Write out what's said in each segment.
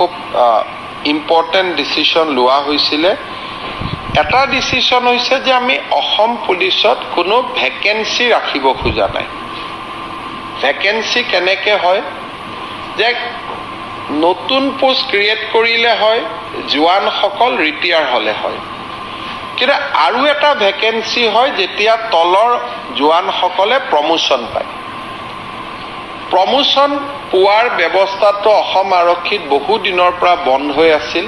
খুব important decision লোৱা হৈছিলে এটা ডিচিশ্যন হৈছে যে আমি অসম পুলিচত কোনো ভেকেন্সি ৰাখিব খোজা নাই ভেকেন্সি কেনেকৈ হয় যে নতুন পোষ্ট ক্ৰিয়েট কৰিলে হয় জোৱানসকল ৰিটায়াৰ হ'লে হয় কিন্তু আৰু এটা ভেকেন্সি হয় যেতিয়া তলৰ জোৱানসকলে প্ৰমোশ্যন পায় প্ৰমোশ্যন পোৱাৰ ব্যৱস্থাটো অসম আৰক্ষীত বহু দিনৰ পৰা বন্ধ হৈ আছিল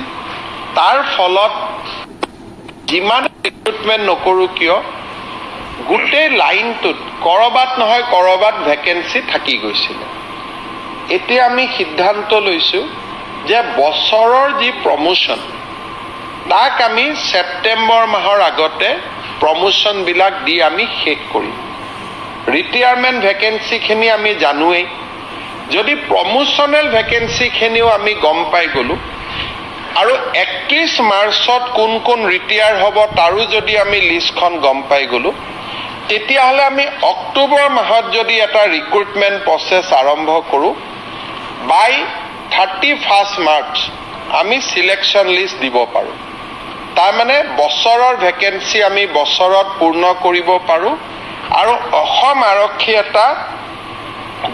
তাৰ ফলত যিমান ৰিক্ৰুটমেণ্ট নকৰোঁ কিয় গোটেই লাইনটোত কৰবাত নহয় কৰবাত ভেকেন্সি থাকি গৈছিলে এতিয়া আমি সিদ্ধান্ত লৈছোঁ যে বছৰৰ যি প্ৰমোশ্যন তাক আমি ছেপ্টেম্বৰ মাহৰ আগতে প্ৰমোশ্যনবিলাক দি আমি শেষ কৰিম ৰিটায়াৰমেণ্ট ভেকেন্সিখিনি আমি জানোৱেই যদি প্ৰমোশ্যনেল ভেকেন্সিখিনিও আমি গম পাই গ'লোঁ আৰু 31 মাৰ্চত কোন কোন ৰিটায়াৰ হ'ব তাৰো যদি আমি লিষ্টখন গম পাই গ'লোঁ তেতিয়াহ'লে আমি অক্টোবৰ মাহত যদি এটা ৰিক্ৰুটমেণ্ট প্ৰচেছ আৰম্ভ কৰোঁ বাই 31 মাৰ্চ আমি চিলেকশ্যন লিষ্ট দিব পাৰোঁ তাৰমানে বছৰৰ ভেকেন্সি আমি বছৰত পূৰ্ণ কৰিব পাৰোঁ আৰু অসম আৰক্ষী এটা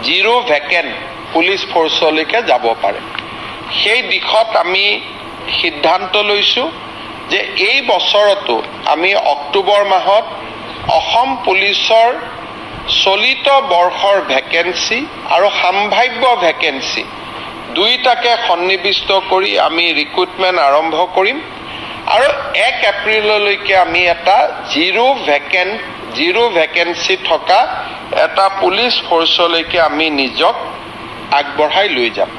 জিৰ' ভেকেণ্ট পুলিচ ফ'ৰ্চলৈকে যাব পাৰে সেই দিশত আমি সিদ্ধান্ত লৈছোঁ যে এই বছৰতো আমি অক্টোবৰ মাহত অসম পুলিচৰ চলিত বৰ্ষৰ ভেকেন্সি আৰু সম্ভাৱ্য ভেকেন্সি দুইটাকে সন্নিৱিষ্ট কৰি আমি ৰিক্ৰুটমেণ্ট আৰম্ভ কৰিম আৰু 1 এপ্ৰিললৈকে আমি এটা জিৰ' ভেকেন্সি থকা এটা পুলিচ ফ'ৰ্চলৈকে আমি নিজক আগবঢ়াই লৈ যাম